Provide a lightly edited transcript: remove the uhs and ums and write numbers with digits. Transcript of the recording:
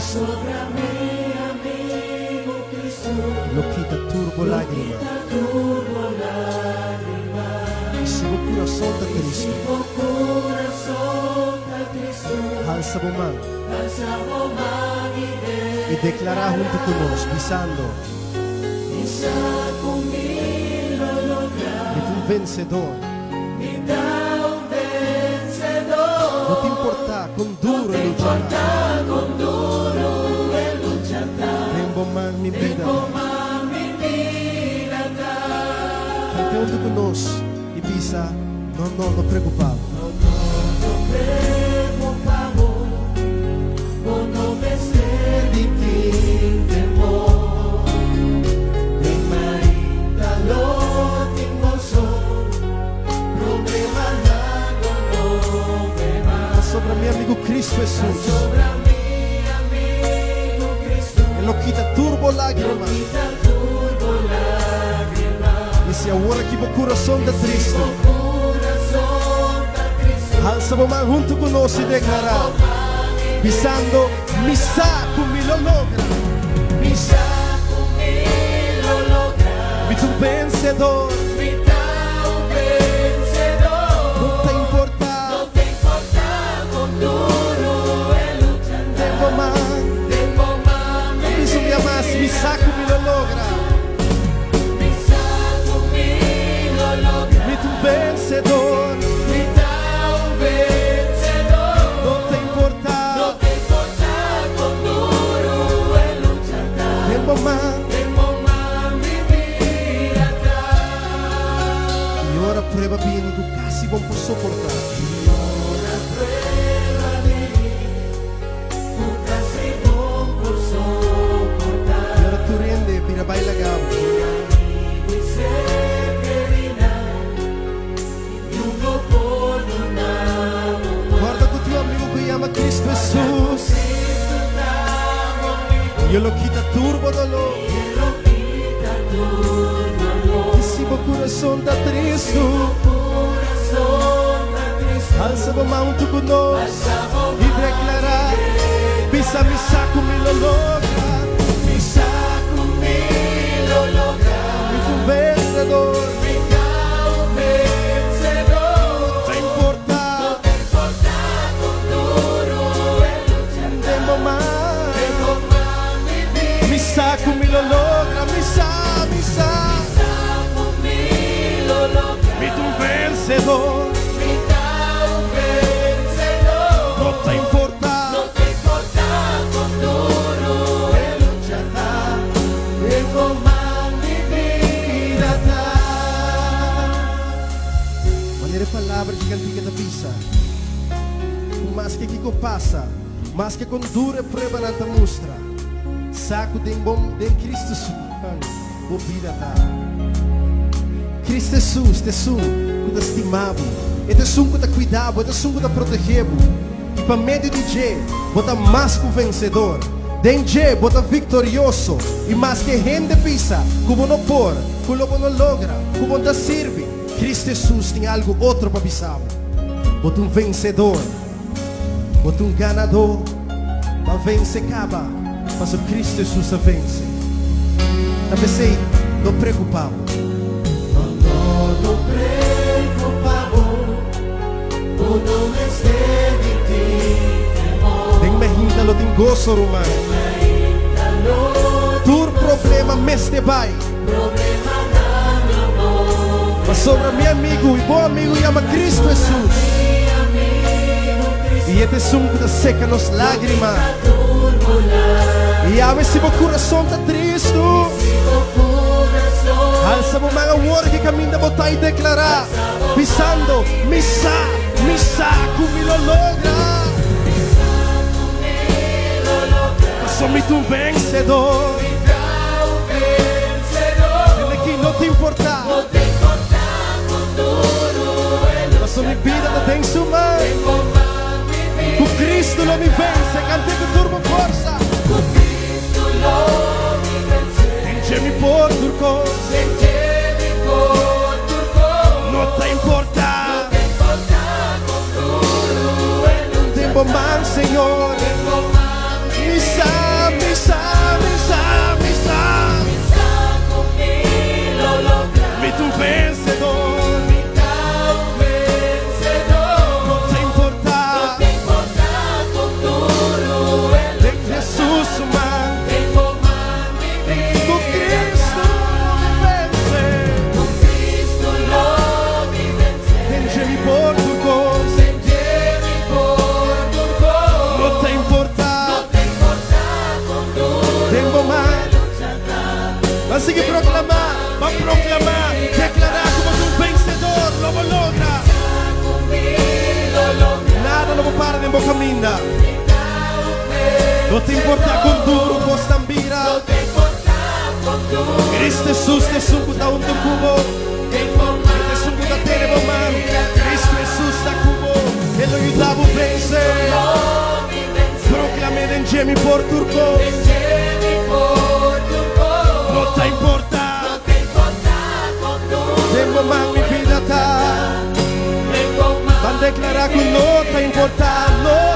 Sobre mi amigo Cristo, lo quita turbo lágrima. Se o coração está triste, alça a mão e declara junto conosco, pisando. E tu vencedor. Não te importa com duro e luchar. Tempo mais minha vida. Cante junto conosco e pisa. Não preocupado. Sobre meu amigo Cristo Jesus. Ele quita turbo lágrima. E se agora que o coração está triste, alça a mão junto conosco e declara, pisando, misa comigo logra. E tu vencedor. Mi saco mi lo logra. Mi tu vencedor. No te importa con duro el luchar. Tempo más mi vida atrás. Y ahora prueba bien y tú casi no puedes soportar. Baila gabo. Guarda con tu amigo que llama Cristo Jesús. Y lo quita turbo dolor. Y si tu corazón está triste, alza la mano tu conosco y declara, pisa mi saco mi lo logra. Vencedor, no te importa con duro el luchar. Tempo más mi saco mi lo logra, mi saco mi lo logra. Mi tu vencedor, no te importa con duro el luchar. Tempo más palavra de cantiga da pisa. Mas que Kiko passa, mas que com dura prova na mostra. Saco de bom de Cristo Jesus, o vida da. Cristo Jesus, te sum, que te estimava, e te sum que te cuidava, e te sum que te protegeva. E para meio de Jé, bota mais que o vencedor. De Jé, bota vitorioso. E mais que gente pisa, como não por, como não logra, como não serve. Cristo Jesus tem algo outro para pisar. Bota vencedor, bota ganador, para vencer acaba, mas o Cristo Jesus vence. Talvez sei, não preocupado. Não preocupado, por não esteve temor. Tem merda, não tem gozo, romano. Tur problema meste vai. Mas sobre meu amigo e bom amigo chama Cristo Jesus. E este sumo que seca nos lágrimas. E a ver se o coração está triste. Alça a mão agora que caminha botar e declarar, pisando, misa comigo logra. Somente um vencedor. Ele que não te importa. Mas minha vida não tem suma. O Cristo não me vence. Cante com turbo força. O Cristo não me vence. Enche-me por turco. Não te importa. Tempo mais, Senhor. Misa. No te importa con duro, vos tambira. Cristo Jesus te sungguh tahun tubuhmu. Te sungguh tak tere bomang. Cristo Jesus tak kubo. Ele ajudava a vencer. Proclamei em Gemi por turco. Não te importa. Tem bomang mi vida ta. Van declarar que não te importa. No.